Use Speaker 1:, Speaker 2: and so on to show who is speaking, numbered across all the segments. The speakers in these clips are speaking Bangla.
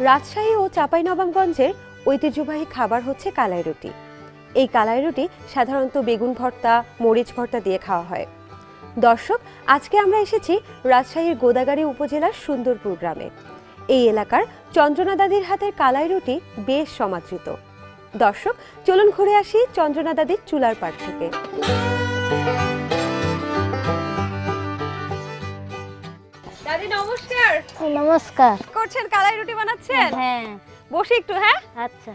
Speaker 1: রাজশাহী ও চাঁপাইনবাবগঞ্জের ঐতিহ্যবাহী খাবার হচ্ছে কালাই রুটি। এই কালাই রুটি সাধারণত বেগুন ভর্তা, মরিচ ভর্তা দিয়ে খাওয়া হয়। দর্শক, আজকে আমরা এসেছি রাজশাহীর গোদাগাড়ী উপজেলার সুন্দরপুর গ্রামে। এই এলাকার চন্দ্রনা দাদির হাতের কালাই রুটি বেশ সমাদৃত। দর্শক, চলুন ঘুরে আসি চন্দ্রনা দাদির চুলার পাড় থেকে। দাদি নমস্কার।
Speaker 2: নমস্কার।
Speaker 1: করছেন কালাই রুটি বানাচ্ছেন?
Speaker 2: হ্যাঁ,
Speaker 1: বসে একটু। হ্যাঁ,
Speaker 2: আচ্ছা।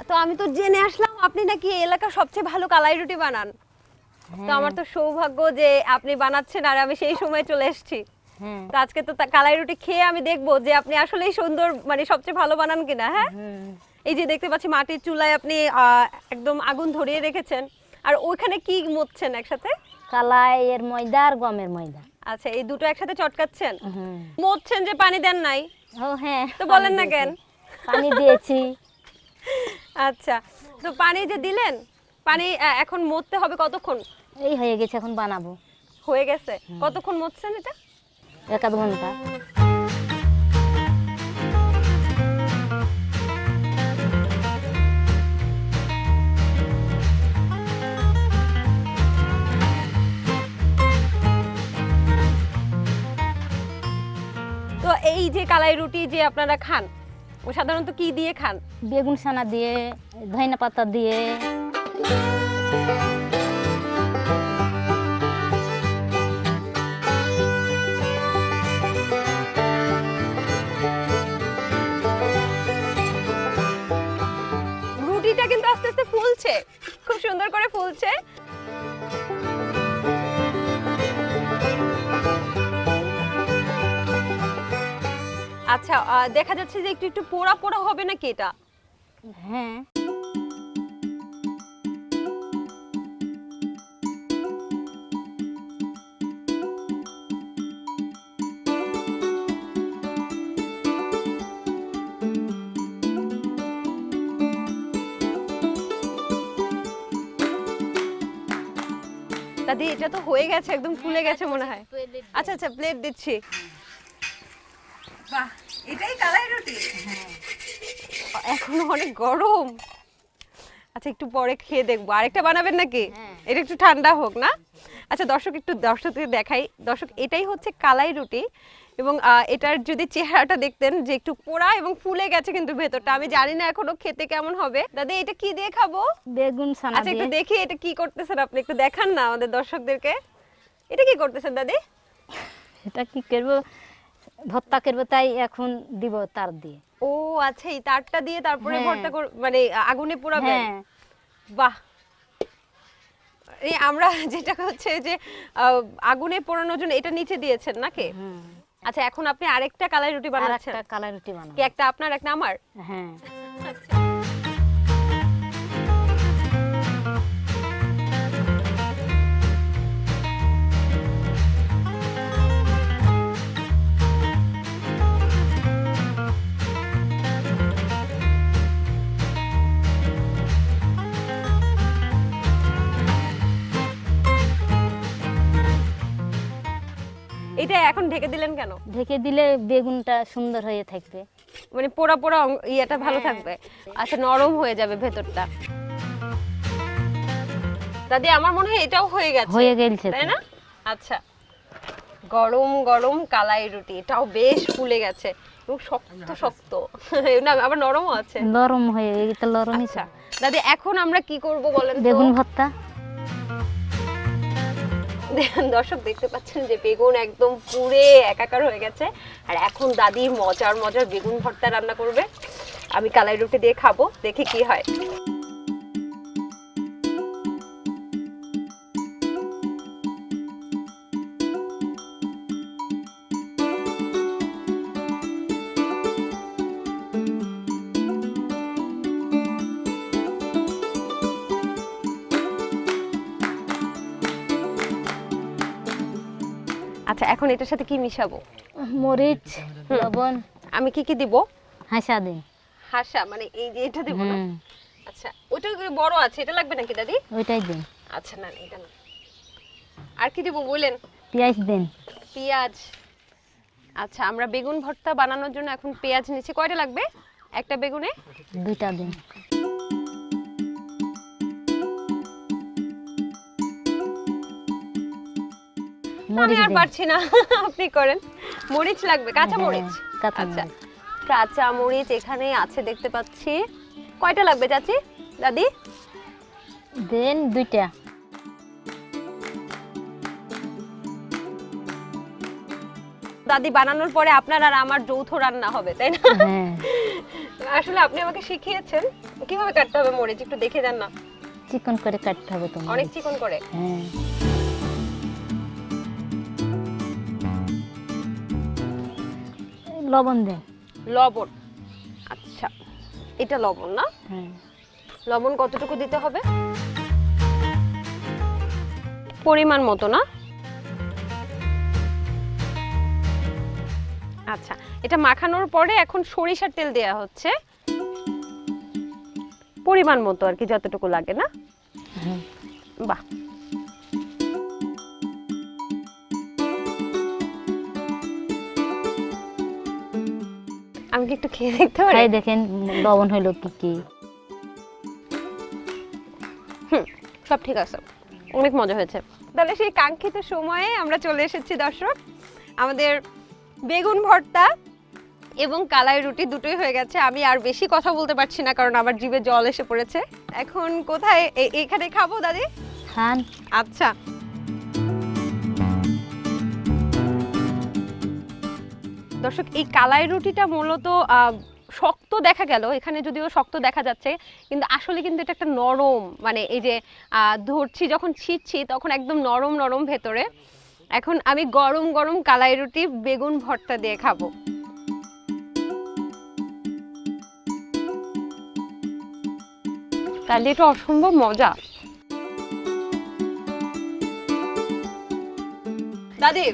Speaker 1: তো আমি তো জেনে আসলাম আপনি নাকি এই এলাকার সবচেয়ে ভালো কালাই রুটি বানান। তো আমার তো সৌভাগ্য যে আপনি বানাচ্ছেন আর আমি সেই সময় চলে এসেছি। তো আজকে তো কালাই রুটি খেয়ে আমি দেখবো যে আপনি আসলেই সুন্দর, মানে সবচেয়ে ভালো বানান কিনা। হ্যাঁ, এই যে দেখতে পাচ্ছি মাটির চুলায় আপনি একদম আগুন ধরিয়ে রেখেছেন, আর ওইখানে কি মথছেন একসাথে?
Speaker 2: কালাই এর ময়দা আর গমের ময়দা।
Speaker 1: আচ্ছা, এই দুটো একসাথে চটকাচ্ছেন। মথছেন যে পানি দেন নাই?
Speaker 2: ও হ্যাঁ,
Speaker 1: তো বলেন না কেন?
Speaker 2: পানি দিয়েছি।
Speaker 1: আচ্ছা, তো পানি যে দিলেন, পানি এখন মথতে হবে কতক্ষণ?
Speaker 2: এই হয়ে গেছে, এখন বানাবো।
Speaker 1: হয়ে গেছে? কতক্ষণ মথছেন এটা?
Speaker 2: 1-1.5 ঘন্টা।
Speaker 1: তো এই যে কালাই রুটি যে আপনারা খান, ও সাধারণত কি দিয়ে খান?
Speaker 2: বেগুন ছানা দিয়ে, ধনিয়া পাতা দিয়ে।
Speaker 1: রুটিটা কিন্তু আস্তে আস্তে ফুলছে, খুব সুন্দর করে ফুলছে। আচ্ছা, দেখা যাচ্ছে যে একটু একটু পোড়া পোড়া হবে নাকি এটা?
Speaker 2: হ্যাঁ,
Speaker 1: দাদি এটা তো হয়ে গেছে, একদম ফুলে গেছে মনে হয়। আচ্ছা আচ্ছা, প্লেট দিচ্ছি। বাহ, এটাই কালাই রুটি? এখনো অনেক গরম। আচ্ছা, একটু পরে খেয়ে দেখবো। আরেকটা বানাবেন নাকি? এটা একটু ঠান্ডা হোক না। আচ্ছা দর্শক, একটু দর্শকদের দেখাই। দর্শক, এটাই হচ্ছে কালাই রুটি, এবং এটার যদি চেহারাটা দেখতেন যে একটু পোড়া এবং ফুলে গেছে কিন্তু ভেতরটা। আমি জানি না এখনো খেতে কেমন হবে। দাদি এটা কি দিয়ে খাবো?
Speaker 2: বেগুন ছানা
Speaker 1: আচ্ছা, একটু
Speaker 2: দিয়ে।
Speaker 1: দেখি এটা কি করতেছেন আপনি, একটু দেখান না আমাদের দর্শকদেরকে। এটা কি করতেছেন দাদি?
Speaker 2: এটা কি করব, ভর্তা করব, তাই এখন দিব তার দিয়ে।
Speaker 1: ও আচ্ছা, এই তারটা দিয়ে তারপরে ভর্তা মানে আগুনে পোড়াবেন?
Speaker 2: হ্যাঁ।
Speaker 1: বাহ, এই আমরা যেটা হচ্ছে যে আগুনে পোড়ানোর জন্য এটা নিচে দিয়েছেন নাকি? আচ্ছা, এখন আপনি আরেকটা কালাই রুটি বানাচ্ছেন?
Speaker 2: আরেকটা কালাই রুটি বানাবো।
Speaker 1: কি একটা আপনার, একটা আমার?
Speaker 2: হ্যাঁ।
Speaker 1: আচ্ছা। এটা এখন ঢেকে দিলেন কেন?
Speaker 2: ঢেকে দিলে বেগুনটা সুন্দর হয়ে থাকবে,
Speaker 1: মানে পোড়া পোড়া ইয়েটা ভালো থাকবে। আচ্ছা, নরম হয়ে যাবে ভেতরটা। দাদি আমার মনে হয় এটাও হয়ে গেছে।
Speaker 2: হয়ে গেছে,
Speaker 1: তাই না? আচ্ছা, গরম গরম কালাই রুটি, এটাও বেশ ফুলে গেছে এবং শক্ত শক্ত। না, আবার নরমও আছে।
Speaker 2: নরম হয়ে গেছে, নরমই।
Speaker 1: আচ্ছা দাদি, এখন আমরা কি করব বলেন তো?
Speaker 2: বেগুন ভর্তা।
Speaker 1: দর্শক দেখতে পাচ্ছেন যে বেগুন একদম পুড়ে একাকার হয়ে গেছে, আর এখন দাদি মজার মজার বেগুন ভর্তা রান্না করবে। আমি কালাই রুটি দিয়ে খাবো, দেখি কি হয়। আচ্ছা, এখন এটার সাথে কি মিশাবো?
Speaker 2: মরিচ, লবণ।
Speaker 1: আমি কি কি দিব?
Speaker 2: হাসা দিন।
Speaker 1: হাসা মানে এই যে এটা দেব না? আচ্ছা, ওটা বড় আছে, এটা লাগবে নাকি দাদি?
Speaker 2: ওইটাই দিন।
Speaker 1: আচ্ছা, না এটা না। আর কি দেব বলেন?
Speaker 2: পেঁয়াজ দিন।
Speaker 1: পেঁয়াজ। আচ্ছা, আমরা বেগুন ভর্তা বানানোর জন্য এখন পেঁয়াজ নিচ্ছি। কয়টা লাগবে একটা বেগুনে?
Speaker 2: 2টা দিন।
Speaker 1: আমি আর পারছি না, আপনি করেন। মরিচ লাগবে, কাঁচা মরিচ? আচ্ছা, কাঁচা মরিচ এখানে আছে দেখতে পাচ্ছি। কয়টা লাগবে চাচি, দাদি?
Speaker 2: দেন 2টা।
Speaker 1: দাদি বানানোর পরে আপনার আর আমার যৌথ রান্না হবে, তাই না?
Speaker 2: হ্যাঁ,
Speaker 1: আসলে আপনি আমাকে শিখিয়েছেন কিভাবে কাটতে হবে মরিচ, একটু দেখে দেন না।
Speaker 2: চিকন করে কাটতে হবে তোমার।
Speaker 1: অনেক চিকন করে?
Speaker 2: হ্যাঁ। লবণ দেন।
Speaker 1: লবণ? আচ্ছা, এটা লবণ না?
Speaker 2: হ্যাঁ।
Speaker 1: লবণ কতটুকু দিতে হবে? পরিমাণ মতো না? আচ্ছা, এটা মাখানোর পরে এখন সরিষার তেল দেয়া হচ্ছে পরিমাণ মতো আর কি, যতটুকু লাগে না? বাহ, আমি কি একটু খেয়ে দেখতে পারি?
Speaker 2: খাই দেখেন লবণ হইলো কি কি।
Speaker 1: সব ঠিক আছে, অনেক মজা হয়েছে। তাহলে সেই কাঙ্ক্ষিত সময়ে আমরা চলে এসেছি দর্শক। আমাদের বেগুন ভর্তা এবং কালাই রুটি দুটোই হয়ে গেছে। আমি আর বেশি কথা বলতে পারছি না, কারণ আমার জিভে জল এসে পড়েছে। এখন কোথায়, এখানে খাবো দাদি?
Speaker 2: খান।
Speaker 1: আচ্ছা, দর্শক এই কালাই রুটিটা মূলত শক্ত দেখা গেল, এখানে যদিও শক্ত দেখা যাচ্ছে, কিন্তু আসলে কিন্তু এটা একটা নরম, মানে এই যে ধরছি যখন ছিটছি তখন একদম নরম নরম ভেতরে। এখন আমি গরম গরম কালাই রুটি বেগুন ভর্তা দিয়ে খাবো। তাহলে এটা অসম্ভব মজা। দাদি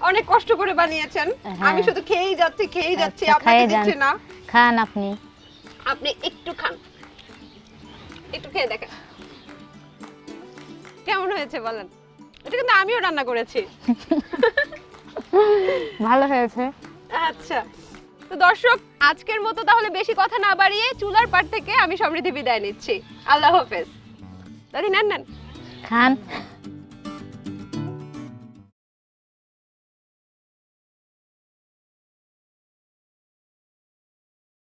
Speaker 1: অনেক কষ্ট করে বানিয়েছেন, আমি শুধু খেয়েই যাচ্ছি, আপনাকে দিচ্ছি না।
Speaker 2: খান আপনি।
Speaker 1: আপনি একটু খান, একটু খেয়ে দেখেন কেমন হয়েছে বলেন। এটা কিন্তু আমিও রান্না করেছি।
Speaker 2: ভালো হয়েছে।
Speaker 1: আচ্ছা, তো দর্শক আজকের মতো তাহলে বেশি কথা না বাড়িয়ে চুলার পাড় থেকে আমি সমৃদ্ধি বিদায় নিচ্ছি। আল্লাহ হাফেজ। দাদি নেন।
Speaker 2: খান।